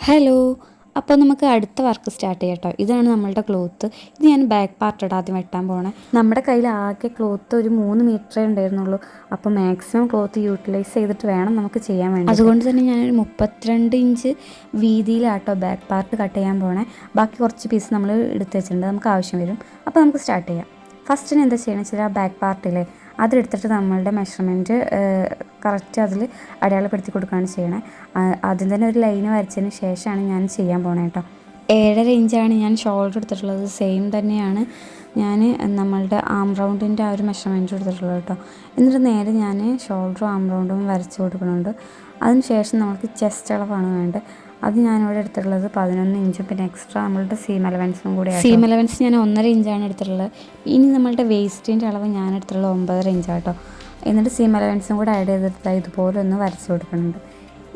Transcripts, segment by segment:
Hello. അപ്പോൾ നമുക്ക് അടുത്ത വർക്ക് സ്റ്റാർട്ട് ചെയ്യാം കേട്ടോ. ഇതാണ് നമ്മളുടെ ക്ലോത്ത്. ഇത് ഞാൻ ബാക്ക് പാർട്ട് ആദ്യം വെട്ടാൻ പോണേ. നമ്മുടെ കയ്യിൽ ആകെ ക്ലോത്ത് ഒരു 3 മീറ്ററേ ഉണ്ടായിരുന്നുള്ളൂ. അപ്പോൾ മാക്സിമം ക്ലോത്ത് യൂട്ടിലൈസ് ചെയ്തിട്ട് വേണം നമുക്ക് ചെയ്യാൻ വേണ്ടി. അതുകൊണ്ട് തന്നെ ഞാനൊരു 32 ഇഞ്ച് വീതിയിലാട്ടോ ബാക്ക് പാർട്ട് കട്ട് ചെയ്യാൻ പോണേ. ബാക്കി കുറച്ച് പീസ് നമ്മൾ എടുത്ത് വെച്ചിട്ടുണ്ട്, നമുക്ക് ആവശ്യം വരും. അപ്പോൾ നമുക്ക് സ്റ്റാർട്ട് ചെയ്യാം. ഫസ്റ്റിന് എന്താ ചെയ്യണമെന്ന് വെച്ചാൽ ആ ബാക്ക് പാർട്ടിലെ അതെടുത്തിട്ട് നമ്മളുടെ മെഷർമെൻറ്റ് കറക്റ്റ് അതിൽ അടയാളപ്പെടുത്തി കൊടുക്കുകയാണ് ചെയ്യണേ. ആദ്യം തന്നെ ഒരു ലൈന് വരച്ചതിന് ശേഷമാണ് ഞാൻ ചെയ്യാൻ പോണേ കേട്ടോ. 7.5 ഇഞ്ചാണ് ഞാൻ ഷോൾഡർ എടുത്തിട്ടുള്ളത്. സെയിം തന്നെയാണ് ഞാൻ നമ്മളുടെ ആം റൗണ്ടിൻ്റെ ആ ഒരു മെഷർമെൻറ്റ് എടുത്തിട്ടുള്ളത് കേട്ടോ. എന്നിട്ട് നേരെ ഞാൻ ഷോൾഡറും ആം റൗണ്ടും വരച്ച് കൊടുക്കുന്നുണ്ട്. അതിന് ശേഷം നമുക്ക് ചെസ്റ്റ് അളവാണ് വേണ്ടത്. അത് ഞാനിവിടെ എടുത്തിട്ടുള്ളത് 11 ഇഞ്ചും പിന്നെ എക്സ്ട്രാ നമ്മളുടെ സീം അലവൻസും കൂടി. സീം അലവൻസ് ഞാൻ 1.5 ഇഞ്ചാണ് എടുത്തിട്ടുള്ളത്. ഇനി നമ്മളുടെ വേസ്റ്റിൻ്റെ അളവ് ഞാൻ എടുത്തിട്ടുള്ളത് 9.5 ഇഞ്ചാട്ടോ. എന്നിട്ട് സീം അലവൻസും കൂടെ ആഡ് ചെയ്തിട്ട് ഇതുപോലെ ഒന്ന് വരച്ച് കൊടുക്കുന്നുണ്ട്.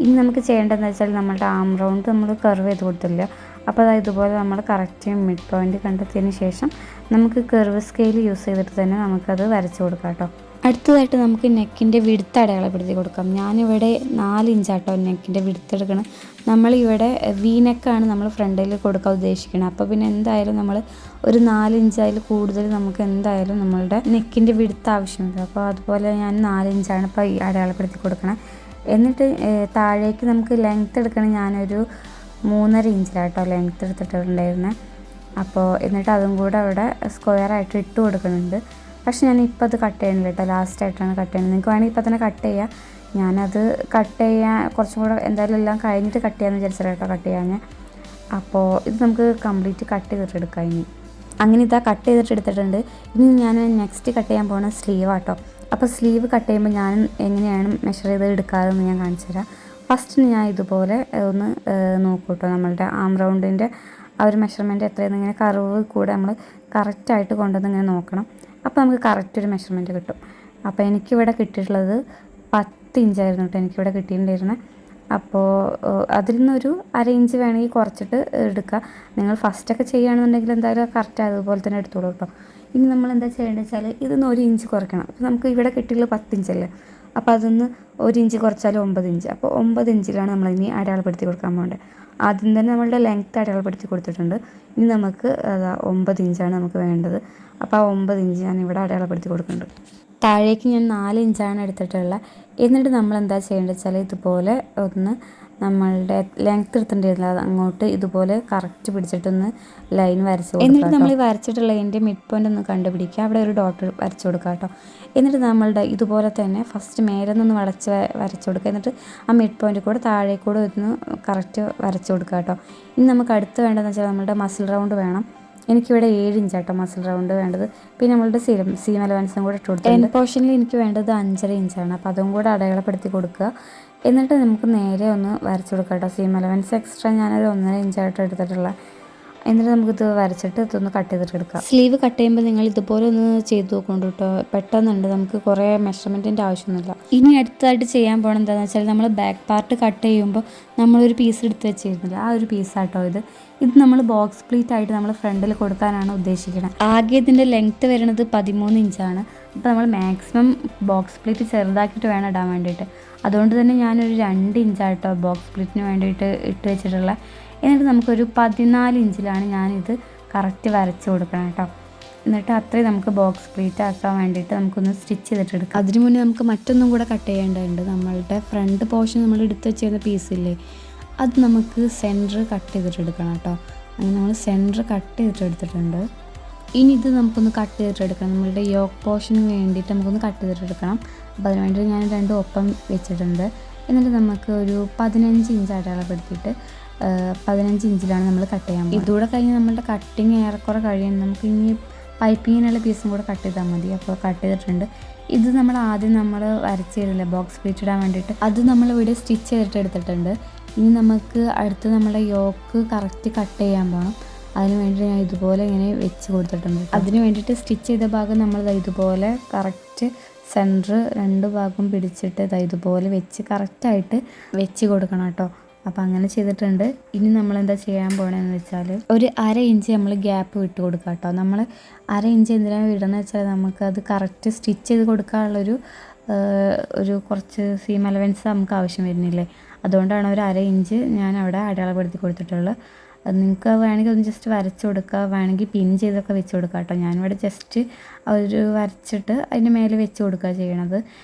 ഇനി നമുക്ക് ചെയ്യേണ്ടതെന്ന് വെച്ചാൽ നമ്മളുടെ ആം റൗണ്ട് നമ്മൾ കർവ് ചെയ്ത് കൊടുത്തില്ല. അപ്പോൾ അതായത് ഇതുപോലെ നമ്മൾ കറക്റ്റ് മിഡ് പോയിൻ്റ് കണ്ടെത്തിയതിന് ശേഷം നമുക്ക് കർവ് സ്കെയിൽ യൂസ് ചെയ്തിട്ട് തന്നെ നമുക്കത് വരച്ച് കൊടുക്കാം കേട്ടോ. അടുത്തതായിട്ട് നമുക്ക് നെക്കിൻ്റെ വിടുത്ത് അടയാളപ്പെടുത്തി കൊടുക്കാം. ഞാനിവിടെ 4 ഇഞ്ചാട്ടോ നെക്കിൻ്റെ വിടുത്ത് എടുക്കണം. നമ്മളിവിടെ വി നെക്കാണ് നമ്മൾ ഫ്രണ്ടിൽ കൊടുക്കാൻ ഉദ്ദേശിക്കുന്നത്. അപ്പോൾ പിന്നെ എന്തായാലും നമ്മൾ ഒരു 4 ഇഞ്ചായാൽ കൂടുതൽ നമുക്ക് എന്തായാലും നമ്മളുടെ നെക്കിൻ്റെ വിടുത്ത് ആവശ്യമുണ്ട്. അപ്പോൾ അതുപോലെ ഞാൻ 4 ഇഞ്ചാണ് ഇപ്പോൾ ഈ അടയാളപ്പെടുത്തി കൊടുക്കണം. എന്നിട്ട് താഴേക്ക് നമുക്ക് ലെങ്ത്ത് എടുക്കണം. ഞാനൊരു 3.5 ഇഞ്ചിലാട്ടോ ലെങ്ത്ത് എടുത്തിട്ടുണ്ടായിരുന്നത്. അപ്പോൾ എന്നിട്ട് അതും കൂടെ അവിടെ സ്ക്വയറായിട്ട് ഇട്ട് കൊടുക്കുന്നുണ്ട്. പക്ഷെ ഞാൻ ഇപ്പോൾ അത് കട്ട് ചെയ്യണില്ല കേട്ടോ, ലാസ്റ്റായിട്ടാണ് കട്ട് ചെയ്യുന്നത്. നിങ്ങൾക്ക് വേണമെങ്കിൽ ഇപ്പോൾ തന്നെ കട്ട് ചെയ്യാം. ഞാനത് കട്ട് ചെയ്യാൻ കുറച്ചും കൂടെ എന്തായാലും എല്ലാം കഴിഞ്ഞിട്ട് കട്ട് ചെയ്യാമെന്ന് വിചാരിച്ചാൽ കേട്ടോ കട്ട് ചെയ്യാൻ. അപ്പോൾ ഇത് നമുക്ക് കംപ്ലീറ്റ് കട്ട് ചെയ്തിട്ട് എടുക്കാം. അങ്ങനെ ഇതാ കട്ട് ചെയ്തിട്ട് എടുത്തിട്ടുണ്ട്. ഇനി ഞാൻ നെക്സ്റ്റ് കട്ട് ചെയ്യാൻ പോകുന്ന സ്ലീവ് ആട്ടോ. അപ്പോൾ സ്ലീവ് കട്ട് ചെയ്യുമ്പോൾ ഞാൻ എങ്ങനെയാണ് മെഷർ ചെയ്ത് എടുക്കാറെന്ന് ഞാൻ കാണിച്ചു തരാം. ഫസ്റ്റ് ഞാൻ ഇതുപോലെ ഒന്ന് നോക്കൂട്ടോ, നമ്മളുടെ ആം റൗണ്ടിൻ്റെ ആ ഒരു മെഷർമെൻറ്റ് എത്രയെന്ന് ഇങ്ങനെ കർവ് കൂടെ നമ്മൾ കറക്റ്റായിട്ട് കൊണ്ടുവന്ന് ഇങ്ങനെ നോക്കണം. അപ്പോൾ നമുക്ക് കറക്റ്റ് ഒരു മെഷർമെൻറ്റ് കിട്ടും. അപ്പോൾ എനിക്കിവിടെ കിട്ടിയിട്ടുള്ളത് 10 ഇഞ്ചായിരുന്നു കേട്ടോ എനിക്കിവിടെ കിട്ടിയിട്ടുണ്ടായിരുന്നത്. അപ്പോൾ അതിൽ നിന്നൊരു 1/2 ഇഞ്ച് വേണമെങ്കിൽ കുറച്ചിട്ട് എടുക്കുക. നിങ്ങൾ ഫസ്റ്റൊക്കെ ചെയ്യുകയാണെന്നുണ്ടെങ്കിൽ എന്തായാലും കറക്റ്റ് അതുപോലെ തന്നെ എടുത്തോളൂ കേട്ടോ. ഇനി നമ്മൾ എന്താ ചെയ്യേണ്ടത് വെച്ചാൽ ഇതൊന്ന് 1 ഇഞ്ച് കുറയ്ക്കണം. അപ്പോൾ നമുക്ക് ഇവിടെ കിട്ടിയുള്ളത് 10 ഇഞ്ചല്ലേ. അപ്പോൾ അതൊന്ന് 1 ഇഞ്ച് കുറച്ചാൽ 9 ഇഞ്ച്. അപ്പോൾ 9 ഇഞ്ചിലാണ് നമ്മളിനി അടയാളപ്പെടുത്തി കൊടുക്കാൻ പോകേണ്ടത്. ആദ്യം തന്നെ നമ്മളുടെ ലെങ്ത്ത് അടയാളപ്പെടുത്തി കൊടുത്തിട്ടുണ്ട്. ഇനി നമുക്ക് 9 ഇഞ്ചാണ് നമുക്ക് വേണ്ടത്. അപ്പോൾ ആ 9 ഇഞ്ച് ഞാൻ ഇവിടെ അടയാളപ്പെടുത്തി കൊടുക്കുന്നുണ്ട്. താഴേക്ക് ഞാൻ 4 ഇഞ്ചാണ് എടുത്തിട്ടുള്ളത്. എന്നിട്ട് നമ്മൾ എന്താ ചെയ്യേണ്ടത് വെച്ചാൽ ഇതുപോലെ ഒന്ന് നമ്മളുടെ ലെങ്ത്ത് എടുത്തിട്ടുണ്ടായിരുന്നില്ല, അത് അങ്ങോട്ട് ഇതുപോലെ കറക്റ്റ് പിടിച്ചിട്ടൊന്ന് ലൈൻ വരച്ച് കൊടുക്കുക. എന്നിട്ട് നമ്മൾ വരച്ചിട്ടുള്ള എൻ്റെ മിഡ് പോയിൻ്റ് ഒന്ന് കണ്ടുപിടിക്കുക, അവിടെ ഒരു ഡോട്ട് വരച്ച് കൊടുക്കുക കേട്ടോ. എന്നിട്ട് നമ്മളുടെ ഇതുപോലെ തന്നെ ഫസ്റ്റ് മേലെ നിന്ന് വരച്ച് കൊടുക്കുക. എന്നിട്ട് ആ മിഡ് പോയിൻ്റ് കൂടെ താഴെ കൂടെ ഒന്ന് കറക്റ്റ് വരച്ച് കൊടുക്കുക കേട്ടോ. ഇനി നമുക്ക് അടുത്ത് വേണ്ടതെന്ന് വെച്ചാൽ നമ്മളുടെ മസിൽ റൗണ്ട് വേണം. എനിക്കിവിടെ 7 ഇഞ്ചാട്ടോ മസിൽ റൗണ്ട് വേണ്ടത്. പിന്നെ നമ്മളുടെ സീം അലവൻസും കൂടെ ഇട്ട് കൊടുത്തു. എൻ പോർഷനിൽ എനിക്ക് വേണ്ടത് 5.5 ഇഞ്ചാണ്. അപ്പോൾ അതും കൂടെ അടയാളപ്പെടുത്തി കൊടുക്കുക. എന്നിട്ട് നമുക്ക് നേരെ ഒന്ന് വരച്ച് കൊടുക്കാം കേട്ടോ. സീം അലവൻസ് എക്സ്ട്രാ ഞാനൊരു 1.5 ഇഞ്ചായിട്ട് എടുത്തിട്ടുള്ള. എന്നിട്ട് നമുക്കിത് വരച്ചിട്ട് ഇതൊന്ന് കട്ട് ചെയ്തിട്ട് എടുക്കാം. സ്ലീവ് കട്ട് ചെയ്യുമ്പോൾ നിങ്ങൾ ഇതുപോലെ ഒന്ന് ചെയ്ത് നോക്കൊണ്ട് കേട്ടോ, പെട്ടെന്നുണ്ട്, നമുക്ക് കുറേ മെഷർമെൻറ്റിൻ്റെ ആവശ്യമൊന്നുമില്ല. ഇനി അടുത്തതായിട്ട് ചെയ്യാൻ പോകണം എന്താണെന്ന് വെച്ചാൽ നമ്മൾ ബാക്ക് പാർട്ട് കട്ട് ചെയ്യുമ്പോൾ നമ്മളൊരു പീസ് എടുത്ത് വെച്ചിരുന്നില്ല, ആ ഒരു പീസാട്ടോ ഇത് നമ്മൾ ബോക്സ് പ്ലീറ്റ് ആയിട്ട് നമ്മൾ ഫ്രണ്ടിൽ കൊടുക്കാനാണ് ഉദ്ദേശിക്കുന്നത്. ആകെ ഇതിൻ്റെ ലെങ്ത്ത് വരുന്നത് 13 ഇഞ്ചാണ്. അപ്പോൾ നമ്മൾ മാക്സിമം ബോക്സ് പ്ലീറ്റ് ചെറുതാക്കിയിട്ട് വേണം ഇടാൻ വേണ്ടിയിട്ട്. അതുകൊണ്ട് തന്നെ ഞാനൊരു 2 ഇഞ്ചായിട്ടോ ബോക്സ് പ്ലീറ്റിന് വേണ്ടിയിട്ട് ഇട്ട് വെച്ചിട്ടുള്ള. എന്നിട്ട് നമുക്കൊരു 14 ഇഞ്ചിലാണ് ഞാനിത് കറക്റ്റ് വരച്ച് കൊടുക്കണം കേട്ടോ. എന്നിട്ട് അത്രയും നമുക്ക് ബോക്സ് പ്ലീറ്റ് ആക്കാൻ വേണ്ടിയിട്ട് നമുക്കൊന്ന് സ്റ്റിച്ച് ചെയ്തിട്ടെടുക്കാം. അതിന് മുന്നേ നമുക്ക് മറ്റൊന്നും കൂടെ കട്ട് ചെയ്യേണ്ടതുണ്ട്. നമ്മളുടെ ഫ്രണ്ട് പോർഷൻ നമ്മൾ എടുത്ത് വെച്ചിരുന്ന പീസില്ലേ, അത് നമുക്ക് സെൻറ്റർ കട്ട് ചെയ്തിട്ടെടുക്കണം കേട്ടോ. അങ്ങനെ നമ്മൾ സെൻറ്റർ കട്ട് ചെയ്തിട്ടെടുത്തിട്ടുണ്ട്. ഇനി ഇത് നമുക്കൊന്ന് കട്ട് ചെയ്തിട്ടെടുക്കണം. നമ്മളുടെ യോക്ക് പോർഷന് വേണ്ടിയിട്ട് നമുക്കൊന്ന് കട്ട് ചെയ്തിട്ടെടുക്കണം. അപ്പോൾ അതിന് വേണ്ടി ഞാൻ 2 ഒപ്പം വെച്ചിട്ടുണ്ട്. എന്നിട്ട് നമുക്ക് ഒരു 15 ഇഞ്ച് അടയാളപ്പെടുത്തിയിട്ട് 15 ഇഞ്ചിലാണ് നമ്മൾ കട്ട് ചെയ്യാൻ പോകുന്നത്. ഇതുകൂടെ കഴിഞ്ഞ് നമ്മളുടെ കട്ടിങ് ഏറെക്കുറെ കഴിയും. നമുക്ക് ഇനി പൈപ്പിങ്ങിനുള്ള പീസും കൂടെ കട്ട് ചെയ്താൽ മതി. അപ്പോൾ കട്ട് ചെയ്തിട്ടുണ്ട്. ഇത് നമ്മൾ ആദ്യം വരച്ച് തരില്ല ബോക്സ് പ്ലീറ്റ് ഇടാൻ വേണ്ടിയിട്ട്, അത് നമ്മളിവിടെ സ്റ്റിച്ച് ചെയ്തിട്ട് എടുത്തിട്ടുണ്ട്. ഇനി നമുക്ക് അടുത്ത് നമ്മളെ യോക്ക് കറക്റ്റ് കട്ട് ചെയ്യാൻ പോകണം. അതിന് വേണ്ടി ഞാൻ ഇതുപോലെ ഇങ്ങനെ വെച്ച് കൊടുത്തിട്ടുണ്ട്. അതിന് വേണ്ടിയിട്ട് സ്റ്റിച്ച് ചെയ്ത ഭാഗം നമ്മൾ ഇതുപോലെ കറക്റ്റ് സെൻറ്റർ 2 ഭാഗം പിടിച്ചിട്ട് ഇതുപോലെ വെച്ച് കറക്റ്റായിട്ട് വെച്ച് കൊടുക്കണം കേട്ടോ. അപ്പോൾ അങ്ങനെ ചെയ്തിട്ടുണ്ട്. ഇനി നമ്മളെന്താ ചെയ്യാൻ പോകണമെന്ന് വെച്ചാൽ ഒരു 1/2 ഇഞ്ച് നമ്മൾ ഗ്യാപ്പ് വിട്ട് കൊടുക്കുക കേട്ടോ. നമ്മൾ 1/2 ഇഞ്ച് എന്തിനാണ് വിടുന്നത് വെച്ചാൽ നമുക്കത് കറക്റ്റ് സ്റ്റിച്ച് ചെയ്ത് കൊടുക്കാനുള്ളൊരു കുറച്ച് സീം അലവൻസ് നമുക്ക് ആവശ്യം വരുന്നില്ലേ, അതുകൊണ്ടാണ് ഒരു 1/2 ഇഞ്ച് ഞാൻ അവിടെ അടയാളപ്പെടുത്തി കൊടുത്തിട്ടുള്ളത്. നിങ്ങൾക്ക് വേണമെങ്കിൽ ഒന്ന് ജസ്റ്റ് വരച്ച് കൊടുക്കുക, വേണമെങ്കിൽ പിൻ ചെയ്തൊക്കെ വെച്ച് കൊടുക്കുക കേട്ടോ. ഞാനിവിടെ ജസ്റ്റ് ഒരു വരച്ചിട്ട് അതിൻ്റെ മേലെ വെച്ച് കൊടുക്കുക ചെയ്യണത്.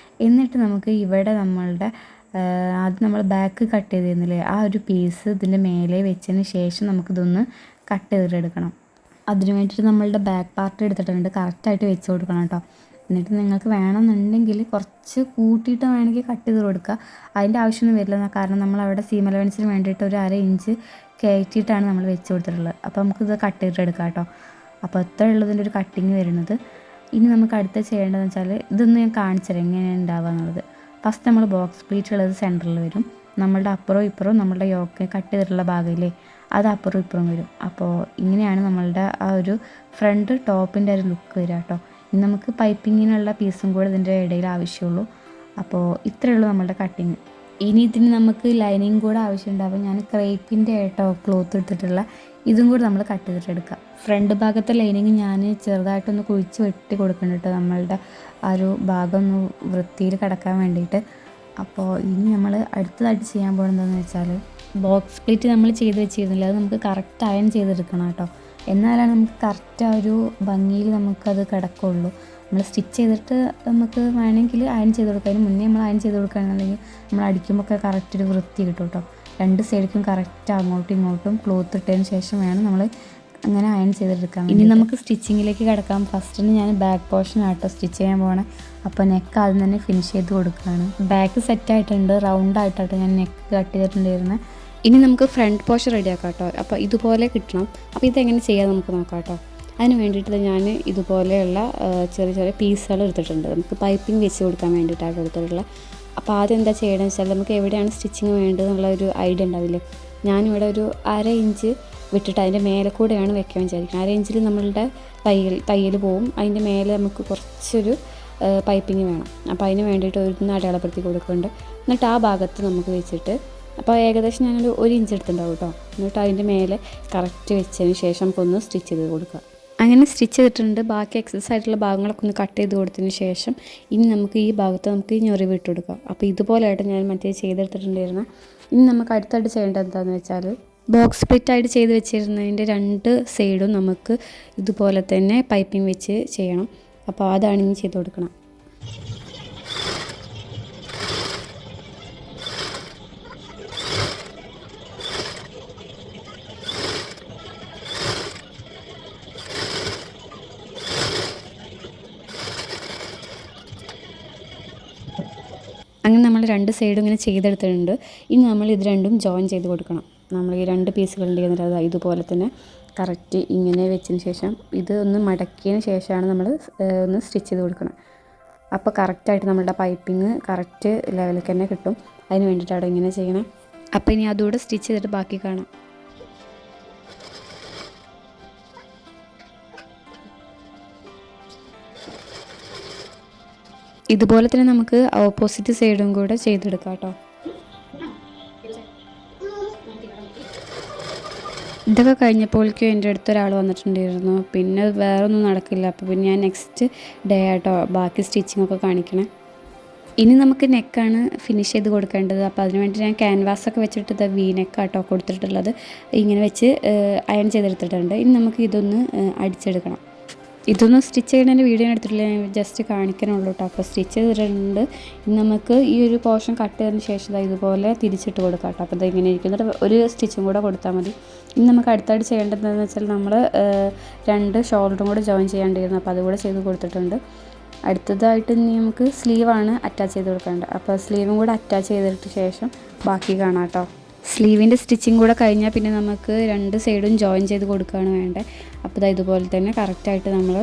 എന്നിട്ട് നമുക്ക് ഇവിടെ ആദ്യം നമ്മൾ ബാക്ക് കട്ട് ചെയ്തിരുന്നില്ലേ, ആ ഒരു പീസ് ഇതിൻ്റെ മേലെ വെച്ചതിന് ശേഷം നമുക്കിതൊന്ന് കട്ട് ചെയ്തിട്ടെടുക്കണം. അതിന് വേണ്ടിയിട്ട് നമ്മളുടെ ബാക്ക് പാർട്ട് എടുത്തിട്ടുണ്ട്, കറക്റ്റായിട്ട് വെച്ച് കൊടുക്കണം കേട്ടോ. എന്നിട്ട് നിങ്ങൾക്ക് വേണമെന്നുണ്ടെങ്കിൽ കുറച്ച് കൂട്ടിയിട്ട് വേണമെങ്കിൽ കട്ട് ചെയ്ത് കൊടുക്കുക. അതിൻ്റെ ആവശ്യമൊന്നും വരില്ല, കാരണം നമ്മളവിടെ സീം അലവൻസിന് വേണ്ടിയിട്ട് ഒരു 1/2 ഇഞ്ച് കയറ്റിയിട്ടാണ് നമ്മൾ വെച്ച് കൊടുത്തിട്ടുള്ളത്. അപ്പോൾ നമുക്കിത് കട്ട് ചെയ്തിട്ടെടുക്കാം കേട്ടോ. അപ്പോൾ എത്ര ഉള്ളതിൻ്റെ ഒരു കട്ടിങ് വരുന്നത്. ഇനി നമുക്ക് അടുത്ത ചെയ്യേണ്ടതെന്ന് വെച്ചാൽ ഇതൊന്ന് ഞാൻ കാണിച്ചുതരാം എങ്ങനെയാണ് ഉണ്ടാവുക എന്നുള്ളത്. ഫസ്റ്റ് നമ്മൾ ബോക്സ് പ്ലീറ്റ് ഉള്ളത് സെൻറ്ററിൽ വരും. നമ്മളുടെ അപ്പുറവും ഇപ്പുറവും നമ്മളുടെ യോക്ക് കട്ട് ചെയ്തിട്ടുള്ള ഭാഗമില്ലേ, അത് അപ്പുറവും ഇപ്പുറവും വരും. അപ്പോൾ ഇങ്ങനെയാണ് നമ്മളുടെ ആ ഒരു ഫ്രണ്ട് ടോപ്പിൻ്റെ ഒരു ലുക്ക് വരിക കേട്ടോ. ഇനി നമുക്ക് പൈപ്പിങ്ങിനുള്ള പീസും കൂടെ ഇതിൻ്റെ ഇടയിൽ ആവശ്യമുള്ളൂ. അപ്പോൾ ഇത്രയേ ഉള്ളൂ നമ്മളുടെ കട്ടിങ്. ഇനി ഇതിന് നമുക്ക് ലൈനിങ് കൂടെ ആവശ്യമുണ്ട്. അപ്പോൾ ഞാൻ ക്രേപ്പിൻ്റെ ആയിട്ടോ ക്ലോത്ത് എടുത്തിട്ടുള്ള ഇതും കൂടി നമ്മൾ കട്ട് ചെയ്തിട്ടെടുക്കുക. ഫ്രണ്ട് ഭാഗത്തെ ലൈനിങ് ഞാൻ ചെറുതായിട്ടൊന്ന് കുഴിച്ച് വെട്ടി കൊടുക്കുന്നുണ്ട് കേട്ടോ, നമ്മളുടെ ആ ഒരു ഭാഗം ഒന്ന് വൃത്തിയിൽ കിടക്കാൻ വേണ്ടിയിട്ട്. അപ്പോൾ ഇനി നമ്മൾ അടുത്തതായിട്ട് ചെയ്യാൻ പോകുന്നതെന്ന് വെച്ചാൽ ബോക്സ് സ്പ്ലിറ്റ് നമ്മൾ ചെയ്ത് വെച്ചിരുന്നില്ല, അത് നമുക്ക് കറക്റ്റ് അയൺ ചെയ്തെടുക്കണം കേട്ടോ. എന്നാലാണ് നമുക്ക് കറക്റ്റ് ആ ഒരു ഭംഗിയിൽ നമുക്കത് കിടക്കുള്ളൂ. നമ്മൾ സ്റ്റിച്ച് ചെയ്തിട്ട് നമുക്ക് വേണമെങ്കിൽ അയൺ ചെയ്ത് കൊടുക്കാം. അതിന് മുന്നേ നമ്മൾ അയൺ ചെയ്ത് കൊടുക്കുകയാണെന്നുണ്ടെങ്കിൽ നമ്മൾ അടിക്കുമ്പോൾ ഒക്കെ കറക്റ്റ് ഒരു വൃത്തി കിട്ടും കേട്ടോ. രണ്ട് സൈഡിലും കറക്റ്റ് അങ്ങോട്ടും ഇങ്ങോട്ടും ക്ലോത്ത് ഇട്ടതിന് ശേഷം വേണം നമ്മൾ അങ്ങനെ അയൺ ചെയ്തെടുക്കാം. ഇനി നമുക്ക് സ്റ്റിച്ചിങ്ങിലേക്ക് കിടക്കാം. ഫസ്റ്റിന് ഞാൻ ബാക്ക് പോർഷൻ ആട്ടോ സ്റ്റിച്ച് ചെയ്യാൻ പോകണേ. അപ്പോൾ നെക്ക് ആദ്യം തന്നെ ഫിനിഷ് ചെയ്ത് കൊടുക്കുകയാണ്. ബാക്ക് സെറ്റായിട്ടുണ്ട്, റൗണ്ടായിട്ടാട്ടോ ഞാൻ നെക്ക് കട്ട് ചെയ്തിട്ടുണ്ടായിരുന്നത്. ഇനി നമുക്ക് ഫ്രണ്ട് പോർഷൻ റെഡിയാക്കാം കേട്ടോ. അപ്പോൾ ഇതുപോലെ കിട്ടണം. അപ്പോൾ ഇതെങ്ങനെ ചെയ്യാൻ നമുക്ക് നോക്കാം കേട്ടോ. അതിന് വേണ്ടിയിട്ട് ഞാൻ ഇതുപോലെയുള്ള ചെറിയ ചെറിയ പീസുകൾ എടുത്തിട്ടുണ്ട്. നമുക്ക് പൈപ്പിംഗ് വെച്ച് കൊടുക്കാൻ വേണ്ടിയിട്ടാണ് എടുത്തിട്ടുള്ളത്. അപ്പോൾ ആദ്യം എന്താ ചെയ്യണമെന്ന് വെച്ചാൽ നമുക്ക് എവിടെയാണ് സ്റ്റിച്ചിങ് വേണ്ടത് എന്നുള്ള ഒരു ഐഡിയ ഉണ്ടാവില്ലേ. ഞാനിവിടെ ഒരു 1/2 ഇഞ്ച് വിട്ടിട്ട് അതിൻ്റെ മേലെ കൂടെയാണ് വെക്കാൻ വിചാരിക്കുന്നത്. 1/2 ഇഞ്ചിൽ നമ്മളുടെ തയ്യൽ പോവും. അതിൻ്റെ മേലെ നമുക്ക് കുറച്ചൊരു പൈപ്പിംഗ് വേണം. അപ്പോൾ അതിന് വേണ്ടിയിട്ട് ഒന്ന് അടയാളപ്പെടുത്തി കൊടുക്കുന്നുണ്ട്. എന്നിട്ട് ആ ഭാഗത്ത് നമുക്ക് വെച്ചിട്ട്, അപ്പോൾ ഏകദേശം ഞാനൊരു 1 ഇഞ്ച് എടുത്തിട്ടുണ്ടാവും കേട്ടോ. എന്നിട്ട് അതിൻ്റെ മേലെ കറക്റ്റ് വെച്ചതിന് ശേഷം നമുക്കൊന്ന് സ്റ്റിച്ച് ചെയ്ത് കൊടുക്കുക. അങ്ങനെ സ്റ്റിച്ച് ചെയ്തിട്ടുണ്ട്. ബാക്കി എക്സസ് ആയിട്ടുള്ള ഭാഗങ്ങളൊക്കെ ഒന്ന് കട്ട് ചെയ്ത് കൊടുത്തതിന് ശേഷം ഇനി നമുക്ക് ഈ ഭാഗത്ത് നമുക്ക് ഞൊറിവ് ഇട്ട് കൊടുക്കാം. അപ്പോൾ ഇതുപോലെയായിട്ട് ഞാൻ മറ്റേ ചെയ്തെടുത്തിട്ടുണ്ടായിരുന്നു. ഇനി നമുക്ക് അടുത്തായിട്ട് ചെയ്യേണ്ടത് എന്താണെന്ന് വെച്ചാൽ ബോക്സ് സ്പ്ലിറ്റായിട്ട് ചെയ്ത് വെച്ചിരുന്നതിൻ്റെ 2 സൈഡും നമുക്ക് ഇതുപോലെ തന്നെ പൈപ്പിംഗ് വെച്ച് ചെയ്യണം. അപ്പോൾ അതാണ് ഇനി ചെയ്ത് കൊടുക്കണം. അങ്ങനെ നമ്മൾ 2 സൈഡും ഇങ്ങനെ ചെയ്തെടുത്തിട്ടുണ്ട്. ഇനി നമ്മൾ ഇത് രണ്ടും ജോയിൻ ചെയ്ത് കൊടുക്കണം. നമ്മൾ ഈ 2 പീസുകളുണ്ടെങ്കിൽ അത് ഇതുപോലെ തന്നെ കറക്റ്റ് ഇങ്ങനെ വെച്ചതിന് ശേഷം ഇത് ഒന്ന് മടക്കിയതിന് ശേഷമാണ് നമ്മൾ ഒന്ന് സ്റ്റിച്ച് ചെയ്ത് കൊടുക്കണം. അപ്പോൾ കറക്റ്റായിട്ട് നമ്മളുടെ പൈപ്പിംഗ് കറക്റ്റ് ലെവലിൽ തന്നെ കിട്ടും. അതിന് വേണ്ടിയിട്ടാണ് ഇങ്ങനെ ചെയ്യണേ. അപ്പോൾ ഇനി അതുകൂടെ സ്റ്റിച്ച് ചെയ്തിട്ട് ബാക്കി കാണാം. ഇതുപോലെ തന്നെ നമുക്ക് ഓപ്പോസിറ്റ് സൈഡും കൂടെ ചെയ്തെടുക്കാം കേട്ടോ. ഇതൊക്കെ കഴിഞ്ഞപ്പോഴേക്കും എൻ്റെ അടുത്ത് ഒരാൾ വന്നിട്ടുണ്ടായിരുന്നു. പിന്നെ വേറെ ഒന്നും നടക്കില്ല. അപ്പോൾ പിന്നെ ഞാൻ നെക്സ്റ്റ് ഡേ ആട്ടോ ബാക്കി സ്റ്റിച്ചിങ്ങൊക്കെ കാണിക്കണേ. ഇനി നമുക്ക് നെക്കാണ് ഫിനിഷ് ചെയ്ത് കൊടുക്കേണ്ടത്. അപ്പോൾ അതിന് വേണ്ടി ഞാൻ ക്യാൻവാസൊക്കെ വെച്ചിട്ട് ഇത് വി നെക്കാട്ടോ കൊടുത്തിട്ടുള്ളത്. ഇങ്ങനെ വെച്ച് അയൺ ചെയ്തെടുത്തിട്ടുണ്ട്. ഇനി നമുക്ക് ഇതൊന്ന് അടിച്ചെടുക്കണം. ഇതൊന്നും സ്റ്റിച്ച് ചെയ്യുന്നതിൻ്റെ വീഡിയോ എടുത്തിട്ടില്ല, ഞാൻ ജസ്റ്റ് കാണിക്കാനുള്ളൂ കേട്ടോ. അപ്പോൾ സ്റ്റിച്ച് ചെയ്തിട്ടുണ്ട്. ഇനി നമുക്ക് ഈ ഒരു പോർഷൻ കട്ട് ചെയ്തതിന് ശേഷം ഇതുപോലെ തിരിച്ചിട്ട് കൊടുക്കാം കേട്ടോ. അപ്പോൾ ഇങ്ങനെ ഇരിക്കുന്നിട്ട് ഒരു സ്റ്റിച്ചും കൂടെ കൊടുത്താൽ മതി. ഇനി നമുക്ക് അടുത്തായിട്ട് ചെയ്യേണ്ടത് എന്താണെന്ന് വെച്ചാൽ നമ്മൾ 2 ഷോൾഡറും കൂടെ ജോയിൻ ചെയ്യാണ്ടിരുന്നു. അപ്പോൾ അതുകൂടെ ചെയ്ത് കൊടുത്തിട്ടുണ്ട്. അടുത്തതായിട്ട് ഇനി നമുക്ക് സ്ലീവാണ് അറ്റാച്ച് ചെയ്ത് കൊടുക്കേണ്ടത്. അപ്പോൾ സ്ലീവും കൂടെ അറ്റാച്ച് ചെയ്തിട്ട് ശേഷം ബാക്കി കാണാം കേട്ടോ. സ്ലീവിൻ്റെ സ്റ്റിച്ചിങ് കൂടെ കഴിഞ്ഞാൽ പിന്നെ നമുക്ക് 2 സൈഡും ജോയിൻ ചെയ്ത് കൊടുക്കുകയാണ് വേണ്ടത്. അപ്പോൾ ഇതുപോലെ തന്നെ കറക്റ്റായിട്ട് നമ്മൾ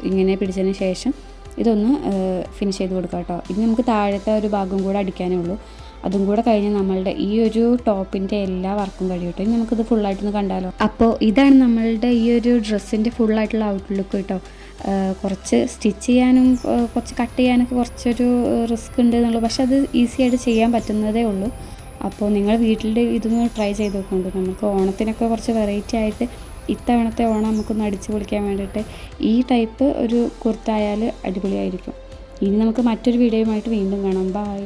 ഇങ്ങനെ പിടിച്ചതിന് ശേഷം ഇതൊന്ന് ഫിനിഷ് ചെയ്ത് കൊടുക്കാം കേട്ടോ. ഇനി നമുക്ക് താഴത്തെ ഒരു ഭാഗം കൂടെ അടിക്കാനേ ഉള്ളൂ. അതും കൂടെ കഴിഞ്ഞാൽ നമ്മളുടെ ഈ ഒരു ടോപ്പിൻ്റെ എല്ലാ വർക്കും കഴിയട്ടെ. ഇനി നമുക്കിത് ഫുള്ളായിട്ടൊന്ന് കണ്ടാലോ. അപ്പോൾ ഇതാണ് നമ്മളുടെ ഈ ഒരു ഡ്രസ്സിൻ്റെ ഫുള്ളായിട്ടുള്ള ഔട്ട്ലുക്ക് കേട്ടോ. കുറച്ച് സ്റ്റിച്ച് ചെയ്യാനും കുറച്ച് കട്ട് ചെയ്യാനൊക്കെ കുറച്ചൊരു റിസ്ക് ഉണ്ട് എന്നുള്ളൂ. പക്ഷെ അത് ഈസി ആയിട്ട് ചെയ്യാൻ പറ്റുന്നതേ ഉള്ളൂ. അപ്പോൾ നിങ്ങൾ വീട്ടിൽ ഇതൊന്ന് ട്രൈ ചെയ്ത് നോക്കുന്നുണ്ട്. നമുക്ക് ഓണത്തിനൊക്കെ കുറച്ച് വെറൈറ്റി ആയിട്ട് ഇത്തവണത്തെ ഓണം നമുക്കൊന്ന് അടിച്ചു പൊളിക്കാൻ വേണ്ടിയിട്ട് ഈ ടൈപ്പ് ഒരു കുർത്ത ആയാൽ അടിപൊളിയായിരിക്കും. ഇനി നമുക്ക് മറ്റൊരു വീഡിയോയുമായിട്ട് വീണ്ടും കാണാം. ബൈ.